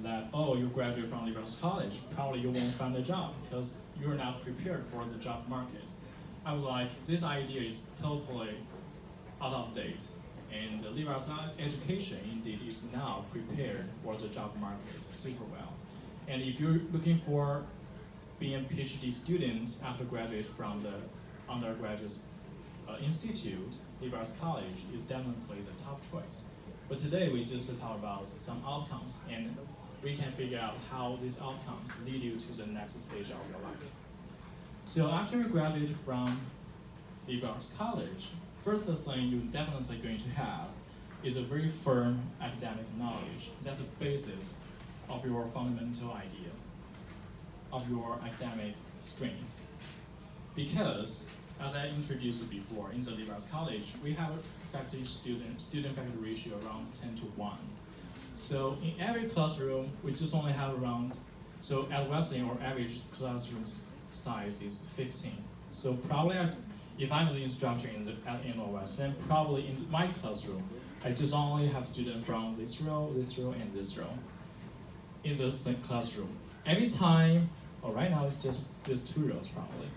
that, oh, you graduate from liberal arts college, probably you won't find a job because you're not prepared for the job market. I was like, this idea is totally out of date. And liberal arts education indeed is now prepared for the job market super well. And if you're looking for being a PhD student after graduate from the undergraduate institute, liberal arts college is definitely the top choice. But today we just talk about some outcomes, and we can figure out how these outcomes lead you to the next stage of your life. So after you graduate from liberal arts college, first thing you're definitely going to have is a very firm academic knowledge. That's the basis of your fundamental idea, of your academic strength. Because, as I introduced before, in the liberal arts college, we have a student-faculty ratio around 10 to 1. So in every classroom, we just only have around, so at Wesleyan, our average classroom size is 15. So probably, if I'm the instructor in Wesleyan, probably in my classroom, I just only have students from this row, and this row in the classroom. Every time, or right now it's just these 2 rows probably,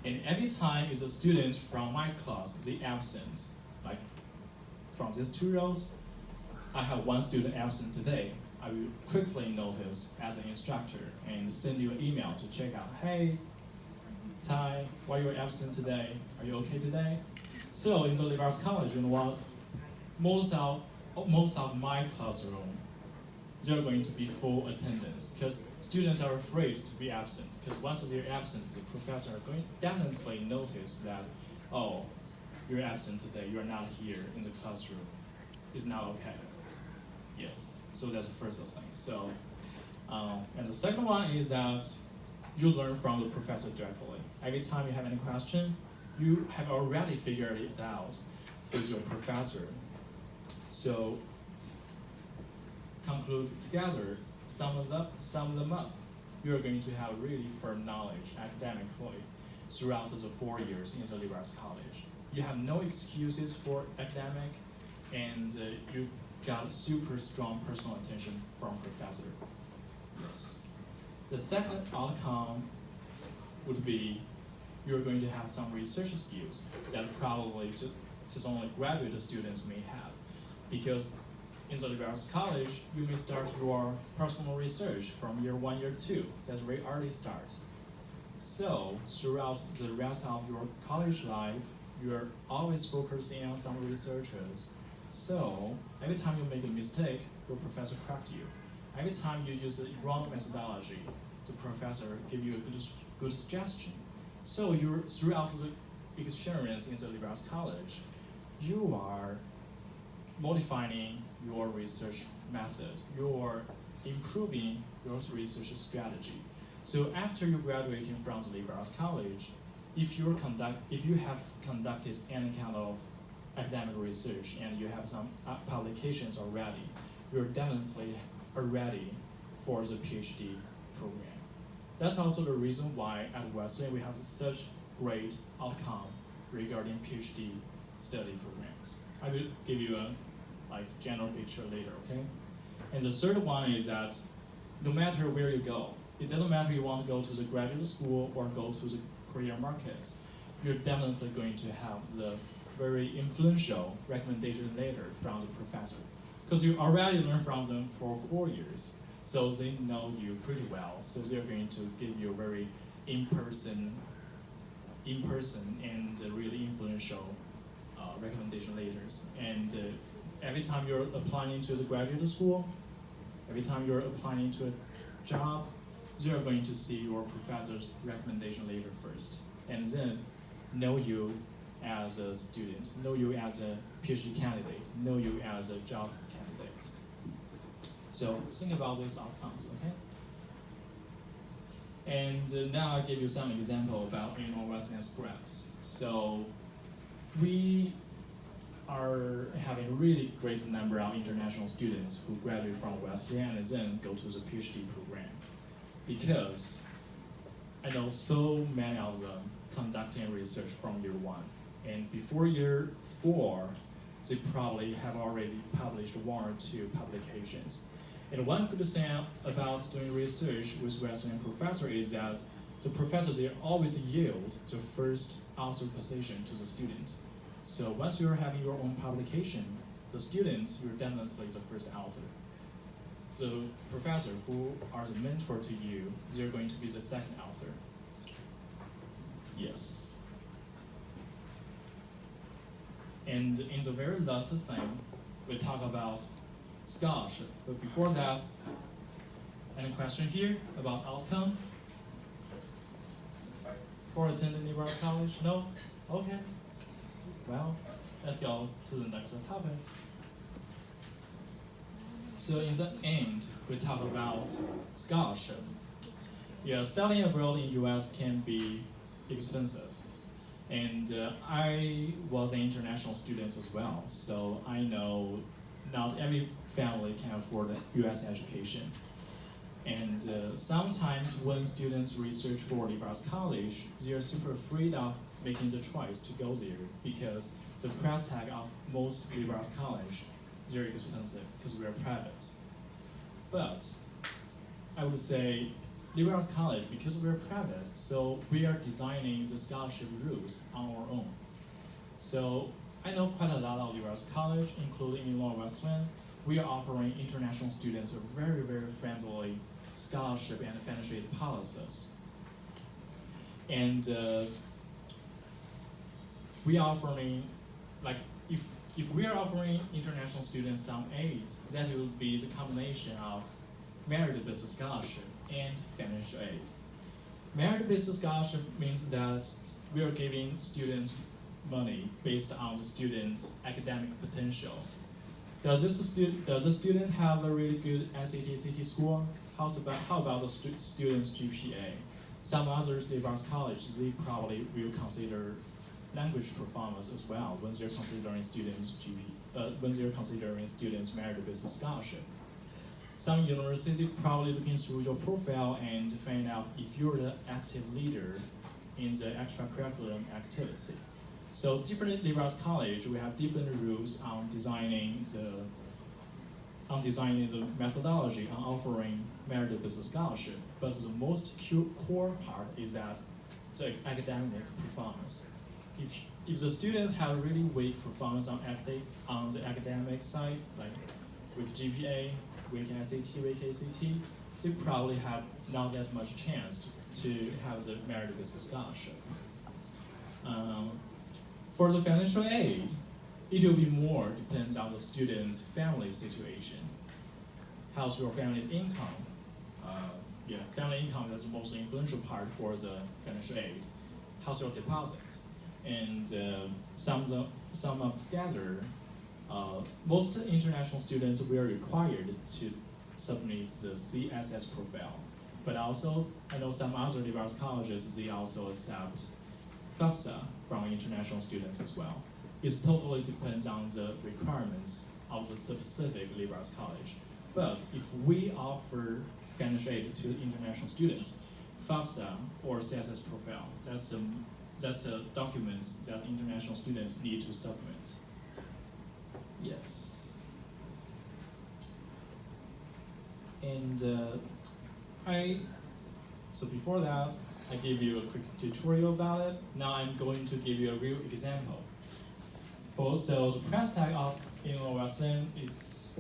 and every time is a student from my class, they absent, like from these 2 rows, I have 1 student absent today. I will quickly notice as an instructor and send you an email to check out, hey, Ty, why are you absent today? Are you okay today? So in the liberal arts college, you know what? Most of my classroom, they're going to be full attendance because students are afraid to be absent. Because once they're absent, the professor are going definitely notice that, oh, you're absent today. You are not here in the classroom. It's not okay. Yes. So that's the first thing. So, and the second one is that you learn from the professor directly. Every time you have any question, you have already figured it out with your professor. So conclude together, sum them up. You're going to have really firm knowledge academically throughout the 4 years in the liberal arts college. You have no excuses for academic, and you got super strong personal attention from professor. Yes. The second outcome would be you're going to have some research skills that probably just only graduate students may have. Because in the liberal arts college, you may start your personal research from year 1, year 2. That's a very early start. So throughout the rest of your college life, you're always focusing on some researchers. So every time you make a mistake, your professor corrects you. Every time you use the wrong methodology, the professor gives you a good suggestion. So throughout the experience in the liberal arts college, you are modifying your research method. You're improving your research strategy. So after you're graduating from the liberal arts college, if you have conducted any kind of academic research and you have some publications already, you're definitely ready for the PhD program. That's also the reason why at Wesleyan we have such great outcome regarding PhD study programs. I will give you a general picture later, okay? And the third one is that no matter where you go, it doesn't matter if you want to go to the graduate school or go to the career market, you're definitely going to have the very influential recommendation letter from the professor. Because you already learned from them for 4 years, so they know you pretty well, so they're going to give you a very in-person and really influential recommendation letters. And every time you're applying to the graduate school, every time you're applying to a job, you're going to see your professor's recommendation letter first, and then know you as a student, know you as a PhD candidate, know you as a job candidate. So think about these outcomes, okay? And now I'll give you some example about Wesleyan's grads. So we are having a really great number of international students who graduate from Wesleyan and then go to the PhD program. Because I know so many of them conducting research from year 1. And before year 4, they probably have already published 1 or 2 publications. And one good thing about doing research with Wesleyan professor is that the professors, they always yield the first author position to the students. So once you're having your own publication, the students, you're definitely the first author. The professor who are the mentor to you, they're going to be the second author. Yes. And in the very last thing, we talk about scholarship. But before that, any question here about outcome? For attending Nebraska College? No? Okay. Well, let's go to the next topic. So in the end, we talk about scholarship. Yeah, studying abroad in US can be expensive. And I was an international student as well, so I know not every family can afford a US education. And sometimes when students research for Nebraska College, they are super afraid of making the choice to go there because the price tag of most Nebraska College is very expensive because we are private. But I would say Nebraska College, because we are private, so we are designing the scholarship rules on our own. So I know quite a lot of Nebraska College, including Illinois Wesleyan. We are offering international students a very, very friendly scholarship and financial aid policies. And we are offering, like, if we are offering international students some aid, that will be the combination of merit-based scholarship and financial aid. Merit-based scholarship means that we are giving students money based on the student's academic potential. Does the student have a really good SAT score? How about the student's GPA? Some others, Nebraska College, they probably will consider language performance as well when they're considering students' merit-based scholarship. Some universities probably looking through your profile and find out if you're the active leader in the extracurricular activity. So different Nebraska College, we have different rules on designing the methodology on offering merit-based scholarship. But the most core part is that the academic performance. If the students have really weak performance on the academic side, like weak GPA, weak SAT, weak ACT, they probably have not that much chance to have the merit-based scholarship. For the financial aid, it will be more depends on the student's family situation. How's your family's income? Family income is the most influential part for the financial aid. How's your deposit? And sum up together, most international students were required to submit the CSS profile. But also, I know some other Nebraska colleges, they also accept FAFSA from international students as well. It totally depends on the requirements of the specific Nebraska college. But if we offer financial aid to international students, FAFSA or CSS profile, that's the documents that international students need to submit. Yes. And so before that, I gave you a quick tutorial about it. Now I'm going to give you a real example. So the price tag of Illinois Wesleyan,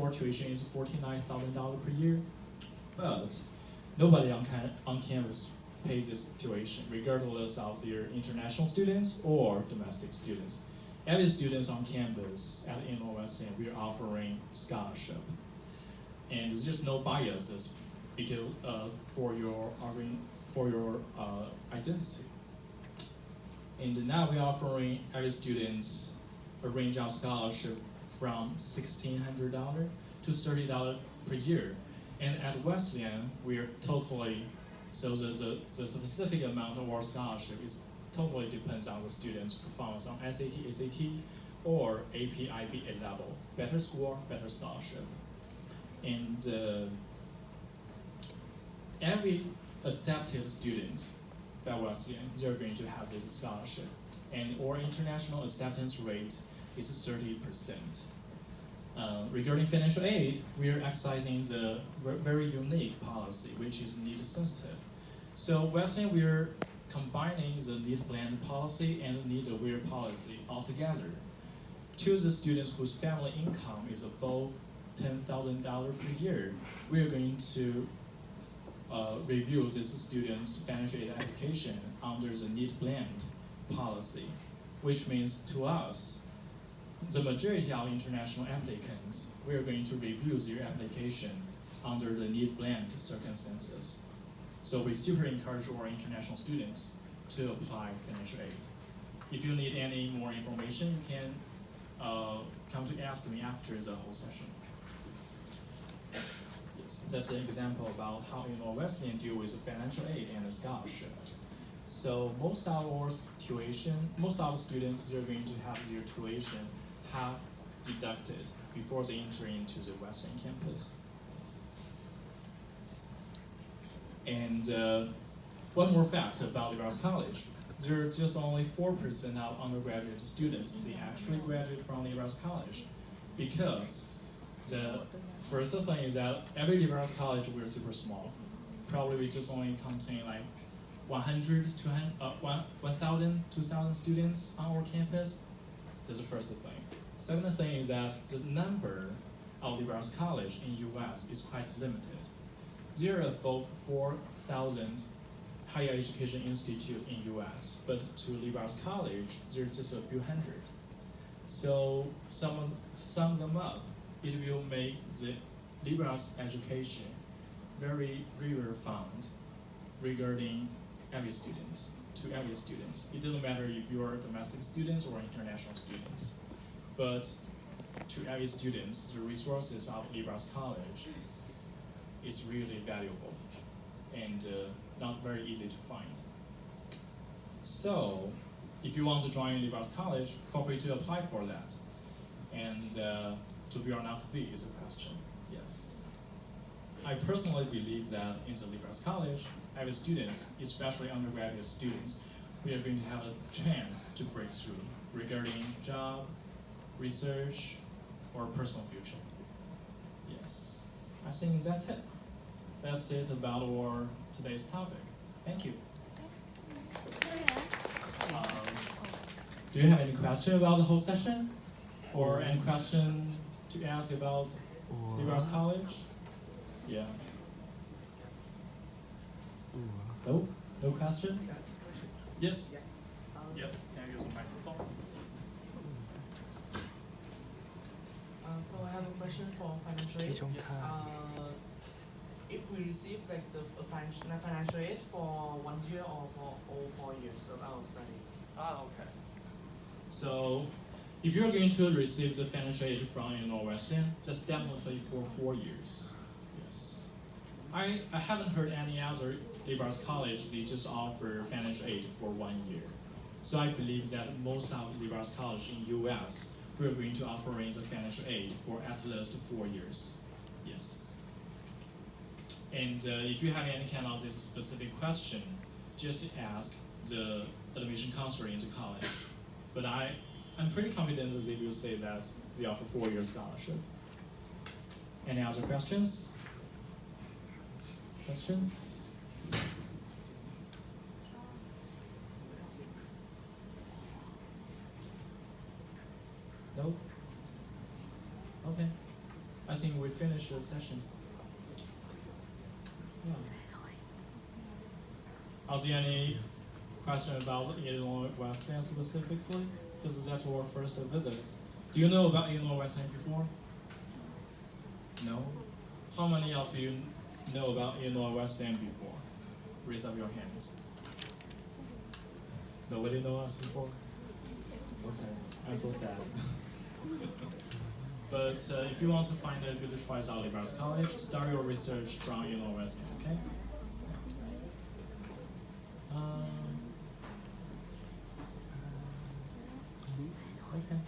our tuition is $49,000 per year, but nobody on campus pays this tuition, regardless of their international students or domestic students. Every students on campus at Illinois Wesleyan, we are offering scholarship. And there's just no biases because for your identity. And now we're offering every students a range of scholarship from $1,600 to $30 per year. And at Wesleyan, we're totally, so the specific amount of our scholarship is totally depends on the student's performance on SAT, ACT, or AP, IB A level. Better score, better scholarship. And every accepted student at Wesleyan, they're going to have this scholarship. And our international acceptance rate is 30%. Regarding financial aid, we are exercising the very unique policy, which is need sensitive. So Wesleyan, we are combining the need blend policy and need aware policy altogether. To the students whose family income is above $10,000 per year, we are going to review this student's financial aid application under the need blend policy, which means to us, the majority of international applicants, we are going to review their application under the need blend circumstances. So we super encourage our international students to apply financial aid. If you need any more information, you can come to ask me after the whole session. Yes, that's an example about how Wesleyan deal with financial aid and scholarship. So most of our students, they're going to have their tuition half deducted before they enter into the Wesleyan campus. And one more fact about Liberals College. There are just only 4% of undergraduate students they actually graduate from Liberals College, because the first thing is that every Liberals College we're super small. Probably we just only contain like 1,000, 2,000 students on our campus. That's the first thing. Second thing is that the number of Liberals College in US is quite limited. There are about 4,000 higher education institutes in US, but to Liberals College, there's just a few hundred. So sum them up, it will make the Liberals education very river fund regarding every student, to every student. It doesn't matter if you are domestic students or international students, but to every student, the resources of Liberals College is really valuable and not very easy to find. So, if you want to join Liberals College, feel free to apply for that. And to be or not to be is a question, yes. I personally believe that in the Liberals College, every students, especially undergraduate students, we are going to have a chance to break through regarding job, research, or personal future. Yes, I think that's it. That's it about our today's topic. Thank you. Do you have any question about the whole session? Or any question to ask about Liberals College? Yeah. No? No question? Yes? Yep, can I use the microphone? So I have a question for financial aid. Yes. If we receive like the financial aid for 1 year or for all 4 years of our study. Okay. So, if you're going to receive the financial aid from Wesleyan, just definitely for 4 years. Yes. I haven't heard any other Liberals College, they just offer financial aid for 1 year. So I believe that most of Liberals College in US, we're going to offer the financial aid for at least 4 years. Yes. And if you have any kind of this specific question, just ask the admission counselor in the college. But I'm pretty confident that they will say that they offer 4-year scholarship. Any other questions? Questions? No? Okay. I think we finished the session. Yeah. Are there any question about Illinois Wesleyan specifically? Because that's our first visit. Do you know about Illinois Wesleyan before? No? How many of you know about Illinois Wesleyan before? Raise up your hands. Nobody know us before? Okay, I'm so sad. But if you want to find a good choice at Liberals College, start your research from Illinois Wesleyan, okay? Okay.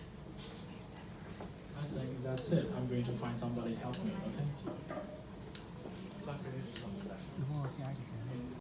I think that's it. I'm going to find somebody help me, okay? So I finished from the session.